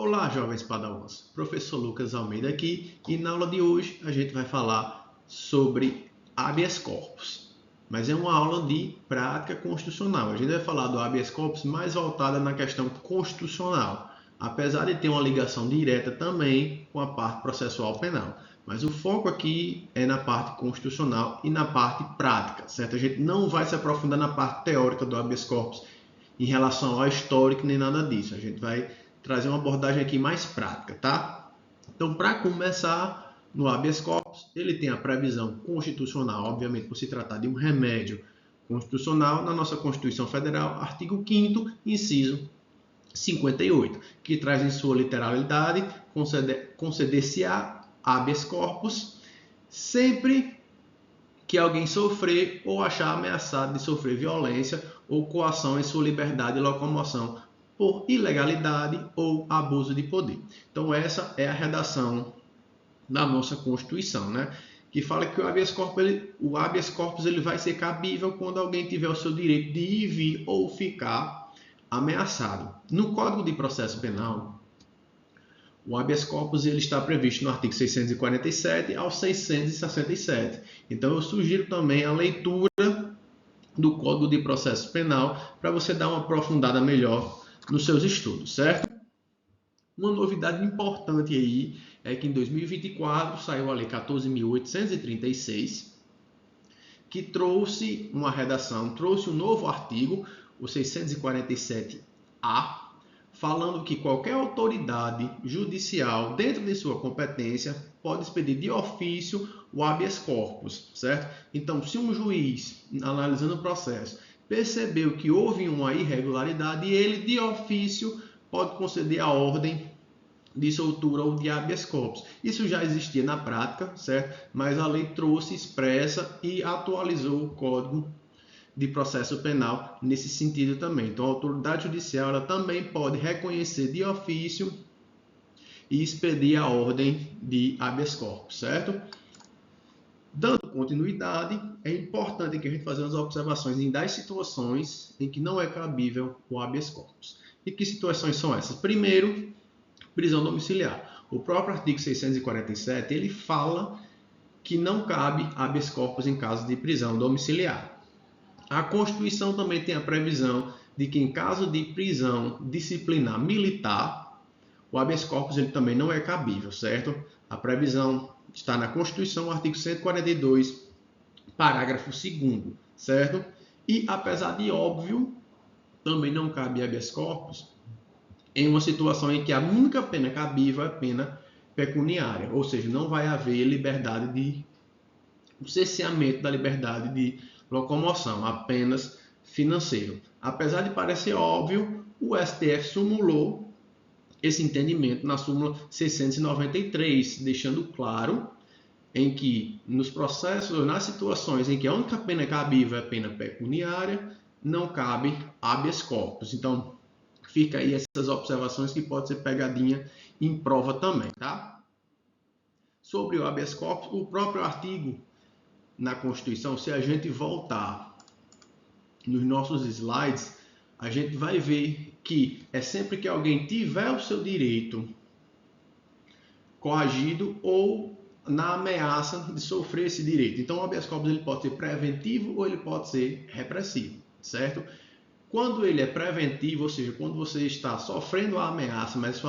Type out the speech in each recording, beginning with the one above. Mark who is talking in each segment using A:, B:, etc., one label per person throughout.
A: Olá, jovens padawans. Professor Lucas Almeida aqui e na aula de hoje a gente vai falar sobre habeas corpus. Mas é uma aula de prática constitucional. A gente vai falar do habeas corpus mais voltada na questão constitucional, apesar de ter uma ligação direta também com a parte processual penal. Mas o foco aqui é na parte constitucional e na parte prática, certo? A gente não vai se aprofundar na parte teórica do habeas corpus em relação ao histórico nem nada disso. A gente vai trazer uma abordagem aqui mais prática, tá? Então, para começar, no habeas corpus, ele tem a previsão constitucional, obviamente, por se tratar de um remédio constitucional, na nossa Constituição Federal, artigo 5º, inciso 58, que traz em sua literalidade conceder-se-á habeas corpus sempre que alguém sofrer ou achar ameaçado de sofrer violência ou coação em sua liberdade de locomoção por ilegalidade ou abuso de poder. Então essa é a redação da nossa Constituição, né? Que fala que o habeas corpus ele vai ser cabível quando alguém tiver o seu direito de ir, vir ou ficar ameaçado. No Código de Processo Penal, o habeas corpus ele está previsto no artigo 647 ao 667. Então eu sugiro também a leitura do Código de Processo Penal para você dar uma aprofundada melhor nos seus estudos, certo? Uma novidade importante aí é que em 2024 saiu a Lei 14.836, que trouxe uma redação, trouxe um novo artigo, o 647-A, falando que qualquer autoridade judicial, dentro de sua competência, pode expedir de ofício o habeas corpus, certo? Então, se um juiz, analisando o processo, percebeu que houve uma irregularidade, ele, de ofício, pode conceder a ordem de soltura ou de habeas corpus. Isso já existia na prática, certo? Mas a lei trouxe, expressa e atualizou o Código de Processo Penal nesse sentido também. Então, a autoridade judicial ela também pode reconhecer de ofício e expedir a ordem de habeas corpus, certo? Dando continuidade, é importante que a gente faça umas observações em 10 situações em que não é cabível o habeas corpus. E que situações são essas? Primeiro, prisão domiciliar. O próprio artigo 647, ele fala que não cabe habeas corpus em caso de prisão domiciliar. A Constituição também tem a previsão de que em caso de prisão disciplinar militar, o habeas corpus ele também não é cabível, certo? A previsão está na Constituição, artigo 142, parágrafo 2º, certo? E, apesar de óbvio, também não cabe habeas corpus em uma situação em que a única pena cabível é a pena pecuniária, ou seja, não vai haver liberdade de o cerceamento da liberdade de locomoção, apenas financeiro. Apesar de parecer óbvio, o STF sumulou esse entendimento na súmula 693, deixando claro em que nos processos, nas situações em que a única pena cabível é a pena pecuniária, não cabe habeas corpus. Então, fica aí essas observações que pode ser pegadinha em prova também, tá? Sobre o habeas corpus, o próprio artigo na Constituição, se a gente voltar nos nossos slides, a gente vai ver que é sempre que alguém tiver o seu direito coagido ou na ameaça de sofrer esse direito. Então, o habeas corpus ele pode ser preventivo ou ele pode ser repressivo, certo? Quando ele é preventivo, ou seja, quando você está sofrendo a ameaça, mas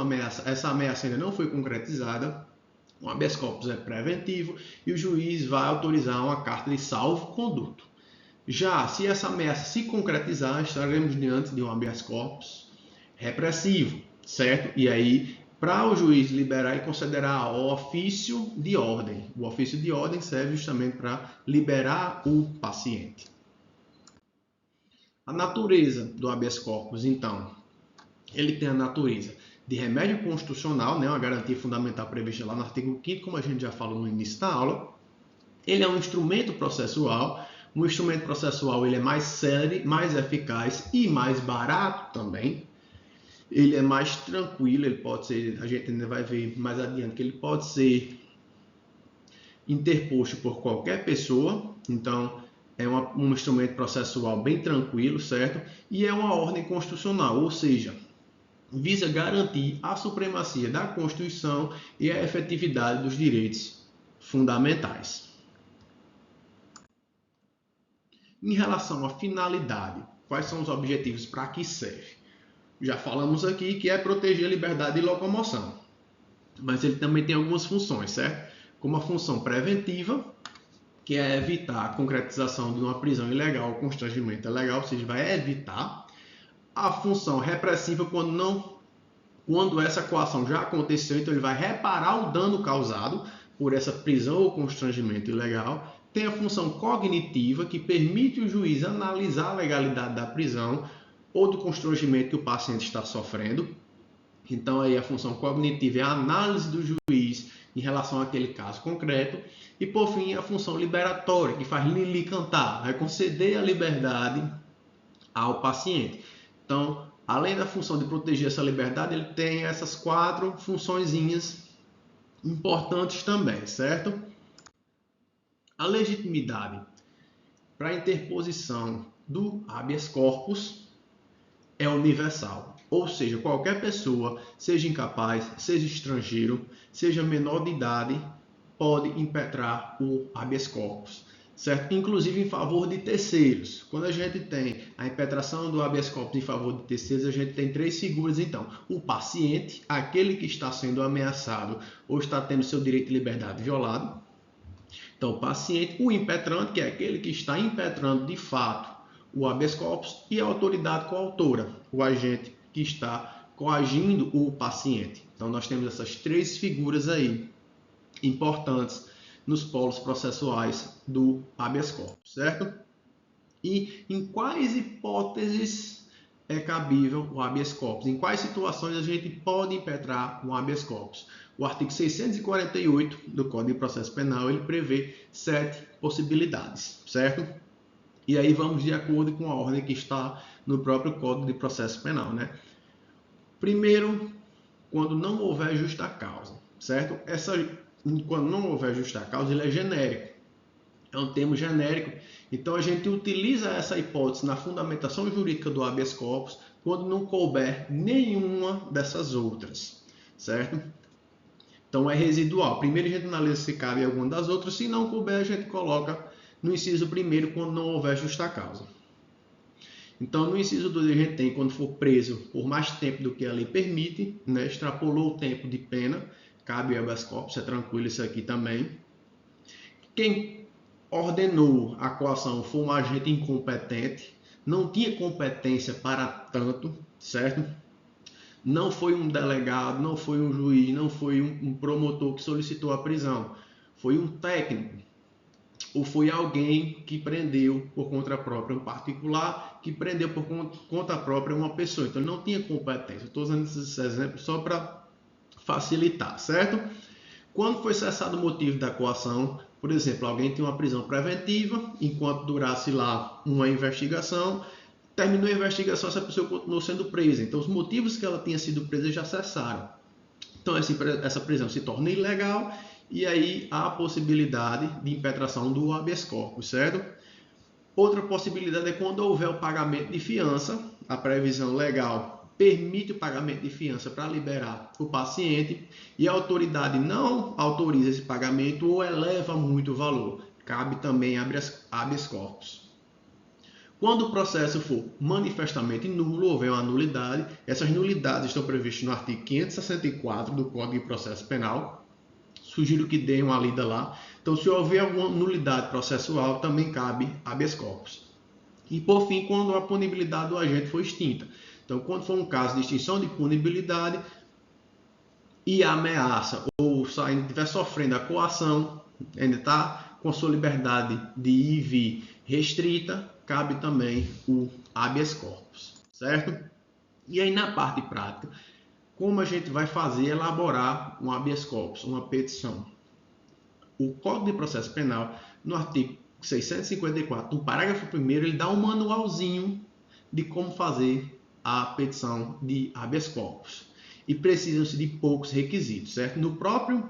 A: essa ameaça ainda não foi concretizada, o habeas corpus é preventivo e o juiz vai autorizar uma carta de salvo-conduto. Já se essa ameaça se concretizar, estaremos diante de um habeas corpus repressivo, certo? E aí, para o juiz liberar e considerar o ofício de ordem. O ofício de ordem serve justamente para liberar o paciente. A natureza do habeas corpus, então, ele tem a natureza de remédio constitucional, né, uma garantia fundamental prevista lá no artigo 5º, como a gente já falou no início da aula. Ele é um instrumento processual. Um instrumento processual ele é mais célere, mais eficaz e mais barato também. Ele é mais tranquilo, ele pode ser, a gente ainda vai ver mais adiante que ele pode ser interposto por qualquer pessoa. Então, é um instrumento processual bem tranquilo, certo? E é uma ordem constitucional, ou seja, visa garantir a supremacia da Constituição e a efetividade dos direitos fundamentais. Em relação à finalidade, quais são os objetivos para que serve? Já falamos aqui que é proteger a liberdade de locomoção, mas ele também tem algumas funções, certo? Como a função preventiva, que é evitar a concretização de uma prisão ilegal ou constrangimento ilegal, ou seja, vai evitar. A função repressiva, quando essa coação já aconteceu, então ele vai reparar o dano causado por essa prisão ou constrangimento ilegal. Tem a função cognitiva, que permite o juiz analisar a legalidade da prisão ou do constrangimento que o paciente está sofrendo. Então, aí a função cognitiva é a análise do juiz em relação àquele caso concreto. E, por fim, a função liberatória, que faz Lili cantar, vai conceder a liberdade ao paciente. Então, além da função de proteger essa liberdade, ele tem essas 4 funçõezinhas importantes também, certo? A legitimidade para a interposição do habeas corpus é universal, ou seja, qualquer pessoa, seja incapaz, seja estrangeiro, seja menor de idade, pode impetrar o habeas corpus, certo? Inclusive em favor de terceiros. Quando a gente tem a impetração do habeas corpus em favor de terceiros, a gente tem 3 figuras, então. O paciente, aquele que está sendo ameaçado ou está tendo seu direito de liberdade violado. Então, o paciente, o impetrante, que é aquele que está impetrando de fato o habeas corpus, e a autoridade coautora, o agente que está coagindo o paciente. Então, nós temos essas 3 figuras aí importantes nos polos processuais do habeas corpus, certo? E em quais hipóteses é cabível o habeas corpus? Em quais situações a gente pode impetrar um habeas corpus? O artigo 648 do Código de Processo Penal, ele prevê 7 possibilidades, certo? E aí vamos de acordo com a ordem que está no próprio Código de Processo Penal, né? Primeiro, quando não houver justa causa, certo? Quando não houver justa causa, ele é genérico. É um termo genérico. Então, a gente utiliza essa hipótese na fundamentação jurídica do habeas corpus quando não couber nenhuma dessas outras, certo? Então, é residual. Primeiro, a gente analisa se cabe alguma das outras. Se não couber, a gente coloca no inciso primeiro, quando não houver justa causa. Então, no inciso 2, a gente tem quando for preso por mais tempo do que a lei permite, né? Extrapolou o tempo de pena, cabe o habeas corpus, é tranquilo isso aqui também. Quem ordenou a coação foi um agente incompetente, não tinha competência para tanto, certo? Não foi um delegado, não foi um juiz, não foi um promotor que solicitou a prisão, foi um técnico, ou foi alguém que prendeu por conta própria, um particular que prendeu por conta própria uma pessoa. Então, ele não tinha competência. Estou usando esses exemplos só para facilitar, certo? Quando foi cessado o motivo da coação, por exemplo, alguém tem uma prisão preventiva, enquanto durasse lá uma investigação, terminou a investigação, essa pessoa continuou sendo presa. Então, os motivos que ela tinha sido presa já cessaram. Então, essa prisão se torna ilegal e aí há a possibilidade de impetração do habeas corpus, certo? Outra possibilidade é quando houver o pagamento de fiança, a previsão legal permite o pagamento de fiança para liberar o paciente e a autoridade não autoriza esse pagamento ou eleva muito o valor. Cabe também habeas corpus. Quando o processo for manifestamente nulo, houver uma nulidade, essas nulidades estão previstas no artigo 564 do Código de Processo Penal. Sugiro que deem uma lida lá. Então, se houver alguma nulidade processual, também cabe habeas corpus. E, por fim, quando a punibilidade do agente for extinta. Então, quando for um caso de extinção de punibilidade e a ameaça ou ainda estiver sofrendo a coação, ainda está com sua liberdade de ir e vir restrita, cabe também o habeas corpus, certo? E aí, na parte prática, como a gente vai fazer elaborar um habeas corpus, uma petição? O Código de Processo Penal, no artigo 654, no parágrafo 1º, ele dá um manualzinho de como fazer a petição de habeas corpus. E precisam-se de poucos requisitos, certo? No próprio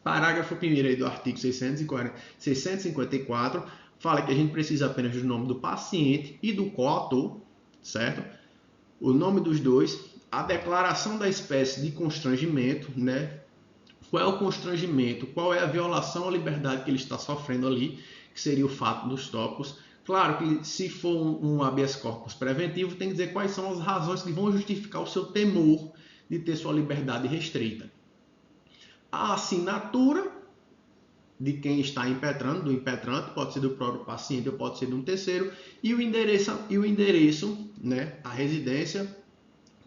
A: parágrafo 1º do artigo 654, fala que a gente precisa apenas do nome do paciente e do coautor, certo? O nome dos dois, a declaração da espécie de constrangimento, né? Qual é o constrangimento? Qual é a violação à liberdade que ele está sofrendo ali, que seria o fato dos tópicos. Claro que se for um habeas corpus preventivo, tem que dizer quais são as razões que vão justificar o seu temor de ter sua liberdade restrita. A assinatura de quem está impetrando, do impetrante, pode ser do próprio paciente ou pode ser de um terceiro, e o endereço, né, a residência,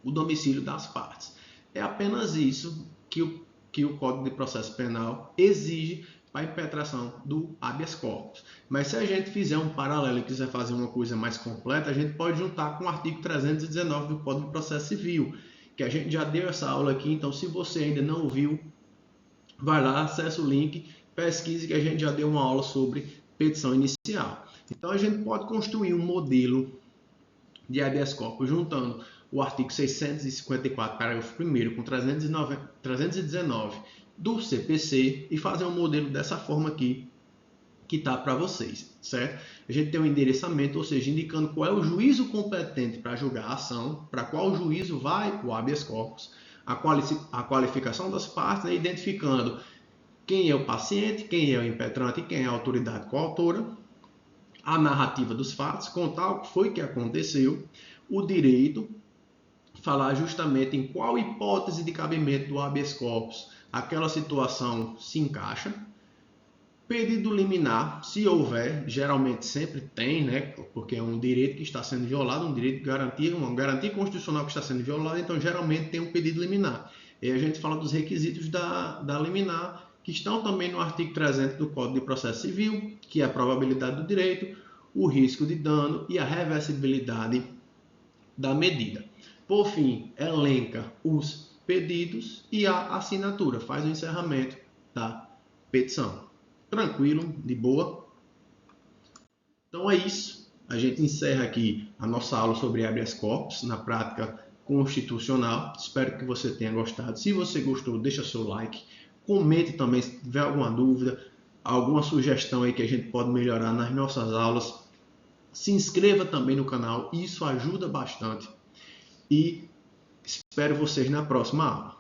A: o domicílio das partes. É apenas isso que o Código de Processo Penal exige para a impetração do habeas corpus. Mas se a gente fizer um paralelo e quiser fazer uma coisa mais completa, a gente pode juntar com o artigo 319 do Código de Processo Civil, que a gente já deu essa aula aqui, então se você ainda não viu, vai lá, acessa o link, pesquise que a gente já deu uma aula sobre petição inicial. Então a gente pode construir um modelo de habeas corpus juntando o artigo 654, parágrafo 1º, com 319 do CPC e fazer um modelo dessa forma aqui que está para vocês, certo? A gente tem um endereçamento, ou seja, indicando qual é o juízo competente para julgar a ação, para qual juízo vai o habeas corpus, a qualificação das partes, né, identificando quem é o paciente, quem é o impetrante e quem é a autoridade coautora, a narrativa dos fatos, contar o que foi que aconteceu, o direito, falar justamente em qual hipótese de cabimento do habeas corpus aquela situação se encaixa, pedido liminar, se houver, geralmente sempre tem, né, porque é um direito que está sendo violado, um direito de garantia, uma garantia constitucional que está sendo violada, então geralmente tem um pedido liminar. E a gente fala dos requisitos da liminar, que estão também no artigo 300 do Código de Processo Civil, que é a probabilidade do direito, o risco de dano e a reversibilidade da medida. Por fim, elenca os pedidos e a assinatura, faz o encerramento da petição. Tranquilo, de boa? Então é isso. A gente encerra aqui a nossa aula sobre habeas corpus na prática constitucional. Espero que você tenha gostado. Se você gostou, deixa seu like. Comente também se tiver alguma dúvida, alguma sugestão aí que a gente pode melhorar nas nossas aulas. Se inscreva também no canal, isso ajuda bastante. E espero vocês na próxima aula.